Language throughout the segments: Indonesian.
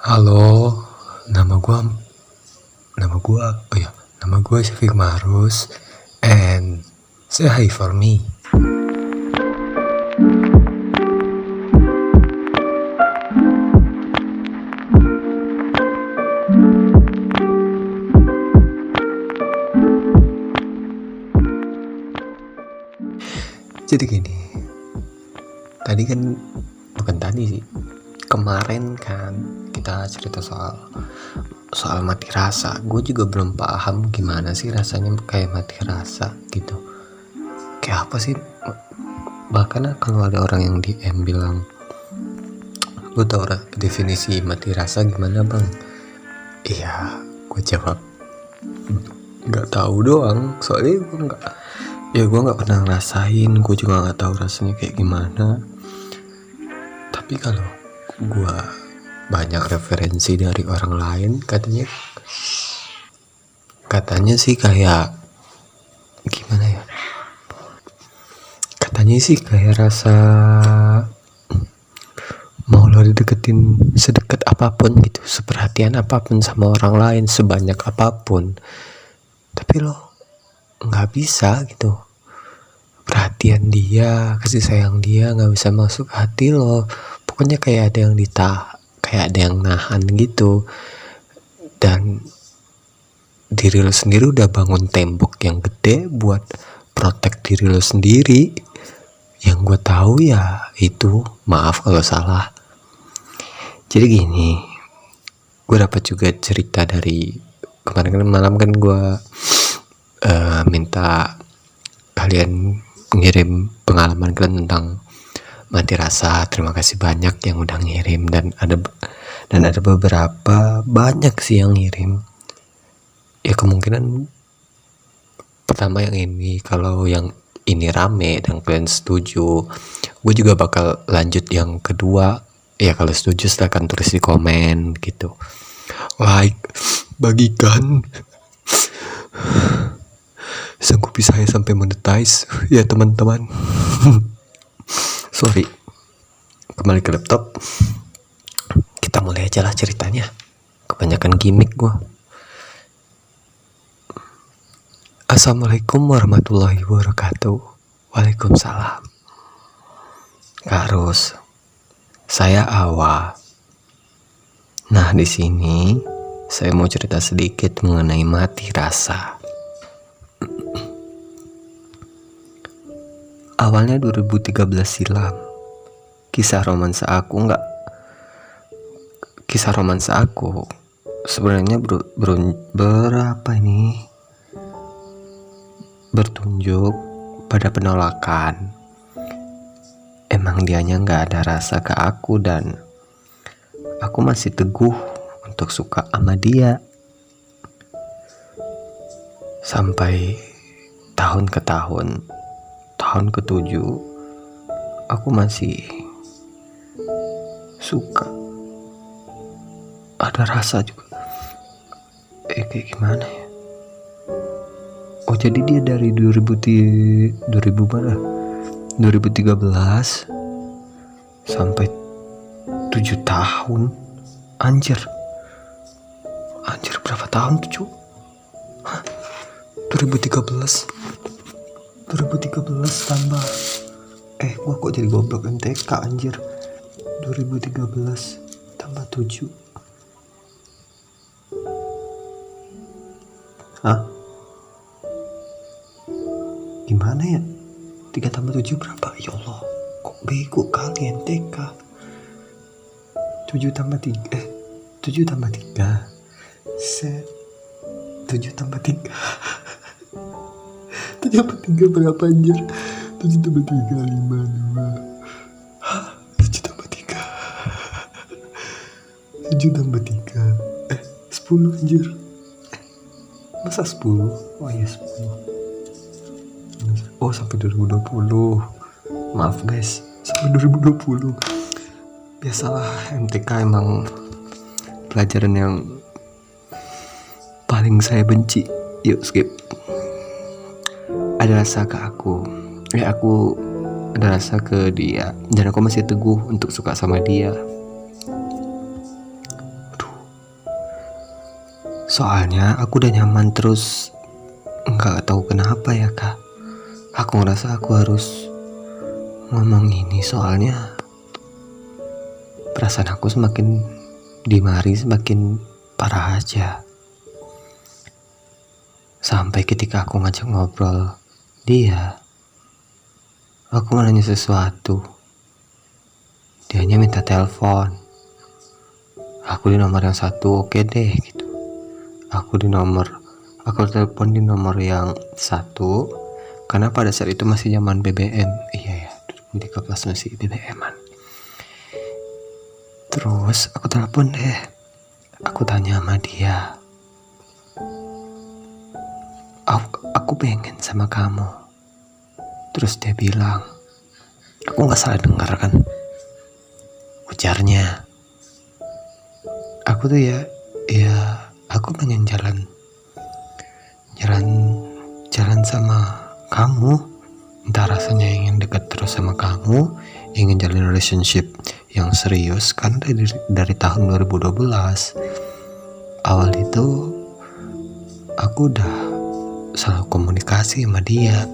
Halo, nama gua nama gua oh ya, nama gua Syafiq Mahrus and say hi for me. Jadi gini, tadi kan bukan tadi sih, kemarin kan kita cerita soal mati rasa. Gue juga belum paham gimana sih rasanya kayak mati rasa gitu. Kayak apa sih? Bahkan kalau ada orang yang DM bilang, lu tau definisi mati rasa gimana bang? Iya, gue jawab nggak tahu doang. Soalnya gue nggak pernah ngerasain. Gue juga nggak tahu rasanya kayak gimana. Tapi kalau gue banyak referensi dari orang lain, katanya sih kayak gimana ya, katanya sih kayak rasa mau lo dideketin sedekat apapun gitu, seperhatian apapun sama orang lain, sebanyak apapun, tapi lo nggak bisa gitu, perhatian dia, kasih sayang dia nggak bisa masuk hati lo. Pokoknya kayak ada yang kayak ada yang nahan gitu. Dan diri lo sendiri udah bangun tembok yang gede buat protek diri lo sendiri. Yang gue tahu ya itu, maaf kalau salah. Jadi gini, gue dapat juga cerita dari kemarin malam kan gue minta kalian ngirim pengalaman kalian tentang mati rasa. Terima kasih banyak yang udah ngirim, dan ada beberapa banyak sih yang ngirim. Ya kemungkinan pertama yang ini, kalau yang ini rame dan kalian setuju, gue juga bakal lanjut yang kedua. Ya kalau setuju silahkan tulis di komen gitu, like, bagikan, sanggupi saya sampai monetize ya teman-teman. Sorry, kembali ke laptop. Kita mulai aja lah ceritanya, kebanyakan gimmick gue. Assalamualaikum warahmatullahi wabarakatuh. Waalaikumsalam. Kak Ros, saya Awa. Nah, di sini saya mau cerita sedikit mengenai mati rasa. Awalnya 2013 silam. Kisah romansa aku sebenarnya bertunjuk pada penolakan. Emang dianya gak ada rasa ke aku, dan aku masih teguh untuk suka sama dia. Sampai tahun ke-7 aku masih suka, ada rasa juga. Kayak gimana ya? Oh, jadi dia dari 2013 sampai 7 tahun. Anjir berapa tahun tuh, cu? 2013 tambah gua kok jadi goblok MTK, anjir. 2013 tambah 7. Hah? Gimana ya? 3 tambah 7 berapa? Ya Allah, kok bego kali MTK. 7 tambah 3 set 7 tambah 3 7 tambah 3 berapa, anjir? 7 tambah 3 5 2. 7 tambah 3 7 tambah 3 10, anjir. Masa 10? Oh iya, 10. Oh, sampai 2020. Maaf guys, sampai 2020. Biasalah, MTK emang pelajaran yang paling saya benci. Yuk skip. Ada rasa ke aku ada rasa ke dia, dan aku masih teguh untuk suka sama dia. Soalnya aku udah nyaman terus, nggak tahu kenapa ya kak. Aku ngerasa aku harus ngomong ini soalnya perasaan aku semakin dimari semakin parah aja. Sampai ketika aku ngajak ngobrol dia, aku nanya sesuatu, dianya minta telepon. Aku di nomor yang satu, oke deh gitu. Aku telepon di nomor yang satu karena pada saat itu masih zaman BBM. Iya ya, 2013 masih BBM-an. Terus aku telepon deh, aku tanya sama dia, aku pengen sama kamu. Terus dia bilang, aku nggak salah dengar kan ujarnya, aku tuh ya aku pengen jalan sama kamu. Entah rasanya ingin dekat terus sama kamu, ingin jalin relationship yang serius. Kan dari tahun 2012 awal itu aku udah selalu komunikasi sama dia.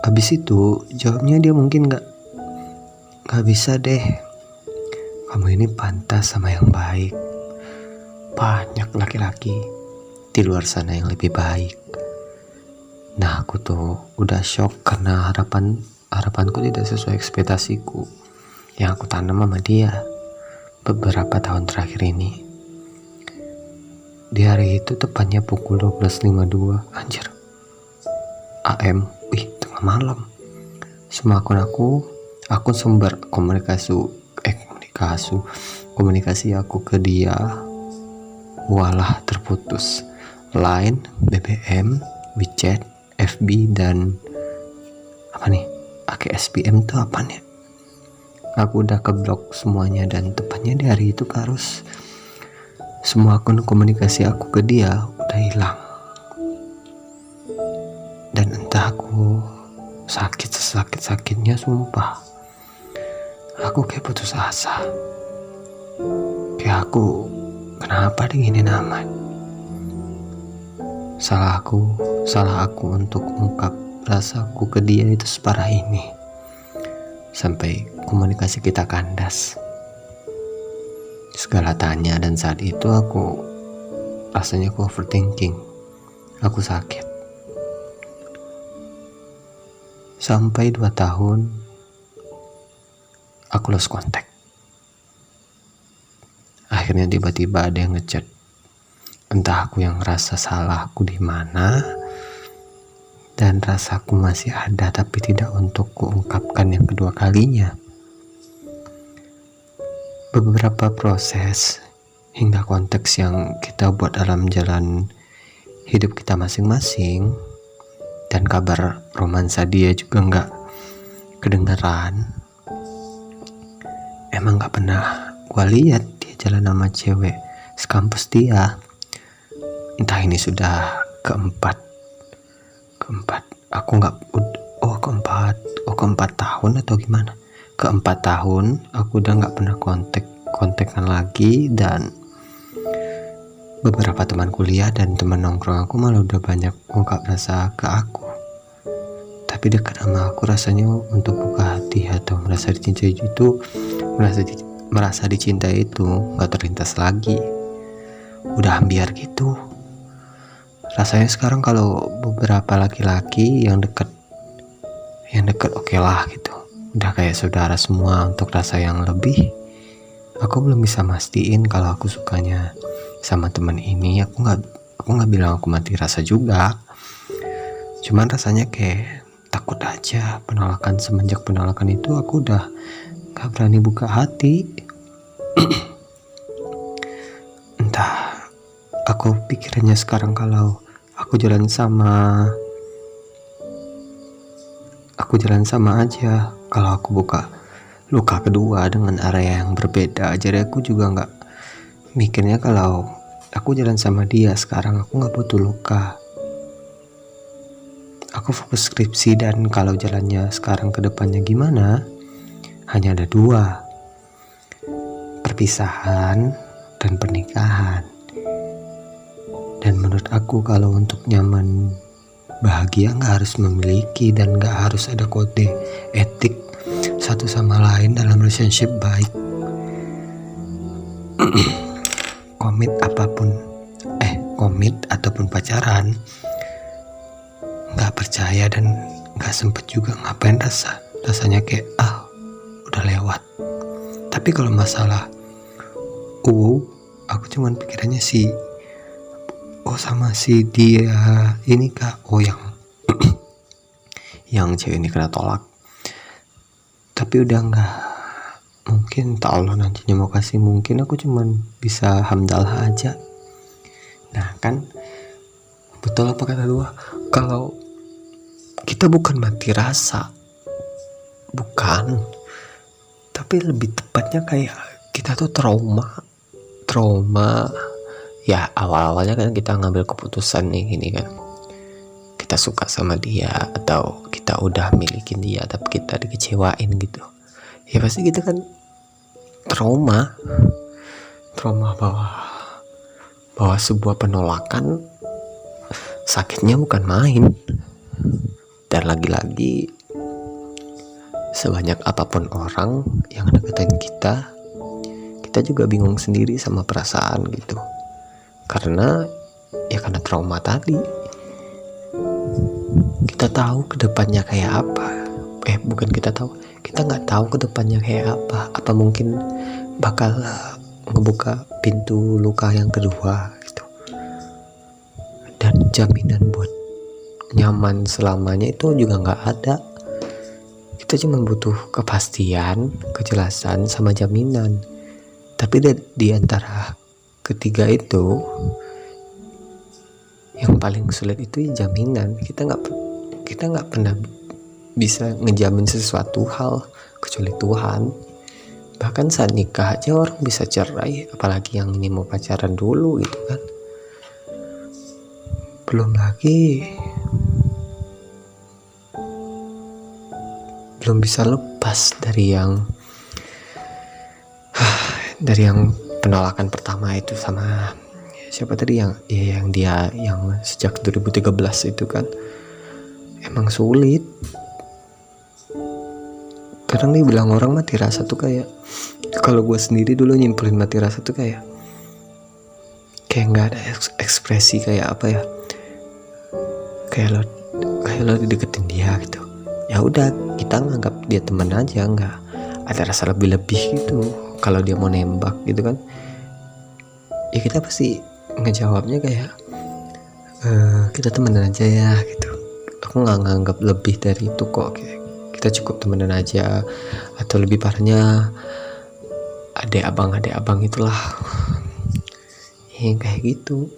Habis itu jawabnya dia mungkin nggak bisa deh, kamu ini pantas sama yang baik. Banyak laki-laki di luar sana yang lebih baik. Nah aku tuh udah shock karena harapanku tidak sesuai ekspektasiku yang aku tanam sama dia beberapa tahun terakhir ini. Di hari itu tepatnya pukul 12.52 anjir AM, tengah malam. Semua akun sumber komunikasi aku ke dia walah terputus. Line, BBM, WeChat, FB, dan apa nih, AKSPM tuh apa nih? Aku udah keblok semuanya dan tepatnya di hari itu harus semua akun komunikasi aku ke dia udah hilang. Dan entah aku sakitnya sumpah. Aku kayak putus asa. Kayak aku kenapa diginiin amat. Salah aku untuk ungkap rasaku ke dia itu separah ini. Sampai komunikasi kita kandas. Segala tanya dan saat itu rasanya aku overthinking. Aku sakit. Sampai 2 tahun aku lost contact. Akhirnya tiba-tiba ada yang ngechat. Entah aku yang ngerasa salahku di mana dan rasaku masih ada tapi tidak untuk kuungkapkan yang kedua kalinya. Beberapa proses hingga konteks yang kita buat dalam jalan hidup kita masing-masing, dan kabar romansa dia juga nggak kedengeran. Emang nggak pernah gua lihat dia jalan sama cewek sekampus dia. Entah ini sudah keempat aku nggak keempat tahun atau gimana. Keempat tahun aku udah nggak pernah kontekan lagi, dan beberapa teman kuliah dan teman nongkrong aku malah udah banyak ungkap rasa ke aku. Tapi dekat sama aku rasanya untuk buka hati atau merasa dicintai itu, merasa dicintai itu nggak terlintas lagi. Udah ambiar gitu. Rasanya sekarang kalau beberapa laki-laki yang deket oke lah gitu. Udah kayak saudara semua untuk rasa yang lebih. Aku belum bisa mastiin kalau aku sukanya sama teman ini. Aku nggak bilang aku mati rasa juga. Cuman rasanya kayak takut aja penolakan. Semenjak penolakan itu aku udah nggak berani buka hati. Entah, aku pikirannya sekarang kalau aku jalan sama aja. Kalau aku buka luka kedua dengan area yang berbeda, jadi aku juga nggak mikirnya kalau aku jalan sama dia sekarang aku nggak butuh luka. Aku fokus skripsi, dan kalau jalannya sekarang ke depannya gimana, hanya ada dua. perpisahan dan pernikahan. Dan menurut aku kalau untuk nyaman bahagia nggak harus memiliki dan nggak harus ada kode etik satu sama lain dalam relationship baik. komit ataupun pacaran, nggak percaya dan nggak sempet juga ngapain rasanya kayak udah lewat. Tapi kalau masalah aku cuman pikirannya sama si dia ini kak, yang cewek ini kena tolak. Tapi udah nggak mungkin, tak Allah nantinya mau kasih, mungkin aku cuman bisa hamdalah aja. Nah kan betul apa kata dua, kalau kita bukan mati rasa, bukan, tapi lebih tepatnya kayak kita tuh trauma ya. Awal-awalnya kan kita ngambil keputusan nih gini kan, kita suka sama dia atau kita udah milikin dia tapi kita dikecewain gitu ya, pasti kita kan trauma bahwa sebuah penolakan sakitnya bukan main. Dan lagi-lagi sebanyak apapun orang yang deketin kita juga bingung sendiri sama perasaan gitu, karena trauma tadi. Kita tahu kedepannya kayak apa, kita nggak tahu kedepannya kayak apa mungkin bakal ngebuka pintu luka yang kedua gitu. Dan jaminan buat nyaman selamanya itu juga nggak ada. Kita cuma butuh kepastian, kejelasan, sama jaminan. Tapi di antara ketiga itu yang paling sulit itu jaminan. Kita nggak pernah bisa ngejamin sesuatu hal kecuali Tuhan. Bahkan saat nikah aja orang bisa cerai, apalagi yang ini mau pacaran dulu gitu kan. Belum bisa lepas dari yang penolakan pertama itu sama siapa tadi yang sejak 2013 itu kan. Emang sulit. Kadang nih bilang orang mati rasa tuh kayak, kalau gue sendiri dulu nyimpulin mati rasa tuh kayak nggak ada ekspresi, kayak apa ya, kayak lo dideketin dia gitu, ya udah kita nganggap dia teman aja, nggak ada rasa lebih gitu. Kalau dia mau nembak gitu kan, ya kita pasti ngejawabnya kayak kita temenan aja ya gitu. Aku nggak nganggap lebih dari itu kok, kita cukup temenan aja. Atau lebih parahnya adek abang itulah yang kayak gitu.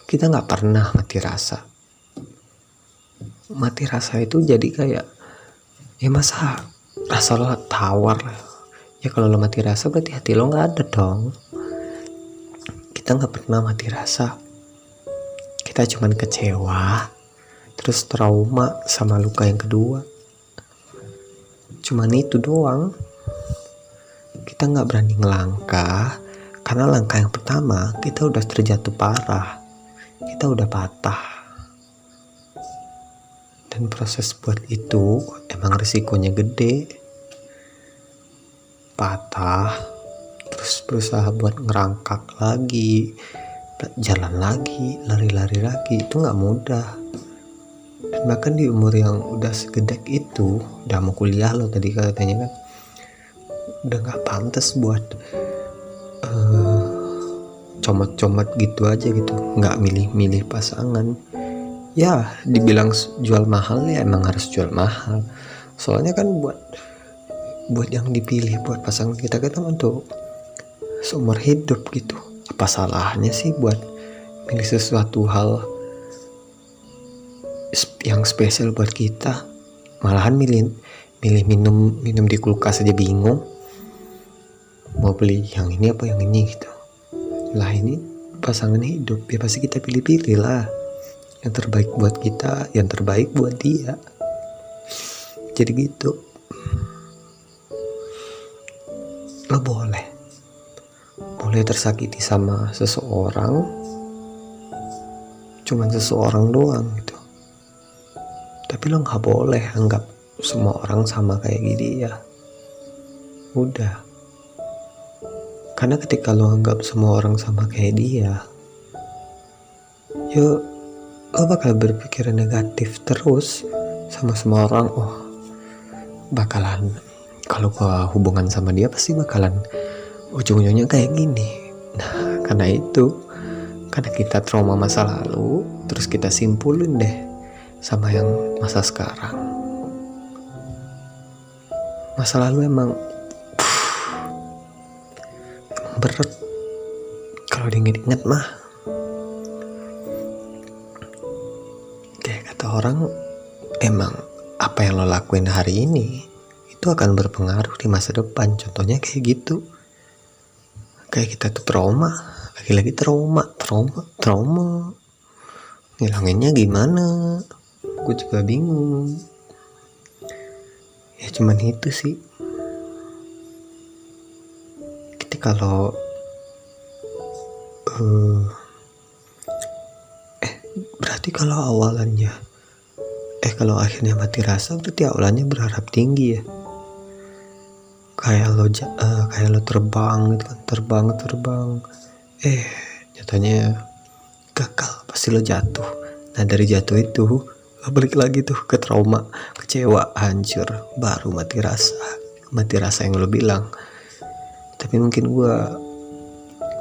Kita nggak pernah mati rasa itu jadi kayak, ya masa rasa lo tawar ya, kalau lo mati rasa berarti hati lo nggak ada dong. Kita nggak pernah mati rasa, kita cuman kecewa terus trauma sama luka yang kedua, cuman itu doang. Kita nggak berani ngelangkah karena langkah yang pertama kita udah terjatuh parah, kita udah patah. Dan proses buat itu emang risikonya gede. Patah terus berusaha buat ngerangkak lagi, jalan lagi, lari-lari lagi, itu nggak mudah. Dan bahkan di umur yang udah segedek itu, udah mau kuliah lo tadi katanya kan, udah nggak pantas buat comot-comot gitu aja gitu, nggak milih-milih pasangan. Ya dibilang jual mahal, ya emang harus jual mahal. Soalnya kan buat yang dipilih buat pasangan kita kan untuk seumur hidup gitu. Apa salahnya sih buat milih sesuatu hal yang spesial buat kita? Malahan milih minum di kulkas aja bingung mau beli yang ini apa yang ini gitu. Lah ini pasangan hidup, ya pasti kita pilih-pilih lah yang terbaik buat kita, yang terbaik buat dia. Jadi gitu. lo boleh tersakiti sama seseorang, cuman seseorang doang gitu. Tapi lo nggak boleh anggap semua orang sama kayak dia. Udah. Karena ketika lo anggap semua orang sama kayak dia, yo lo bakal berpikir negatif terus sama semua orang. Oh, bakalan kalau gua hubungan sama dia pasti bakalan ujung-ujungnya kayak gini. Nah, karena kita trauma masa lalu, terus kita simpulin deh sama yang masa sekarang. Masa lalu emang berat kalau diinget-inget mah. Kayak kata orang, emang apa yang lo lakuin hari ini itu akan berpengaruh di masa depan. Contohnya kayak gitu. Kayak kita tuh trauma, lagi-lagi trauma. Ngilanginnya gimana? Gue juga bingung. Ya cuman itu sih. Kalau berarti kalau akhirnya mati rasa, berarti awalannya berharap tinggi ya. Kayak lo terbang gitu kan, terbang. Nyatanya gagal, pasti lo jatuh. Nah, dari jatuh itu lo balik lagi tuh ke trauma, kecewa, hancur, baru mati rasa yang lo bilang. Tapi mungkin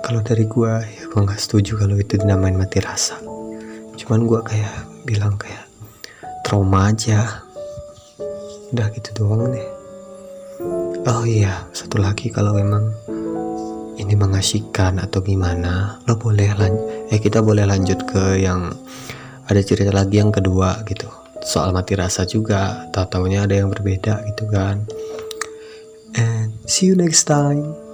kalau dari gue nggak setuju kalau itu dinamain mati rasa. Cuman gue kayak bilang kayak trauma aja. Udah gitu doang deh. Oh iya, satu lagi, kalau emang ini mengasyikkan atau gimana, kita boleh lanjut ke yang ada cerita lagi yang kedua gitu. Soal mati rasa juga, tahu-taunya ada yang berbeda gitu kan. And see you next time.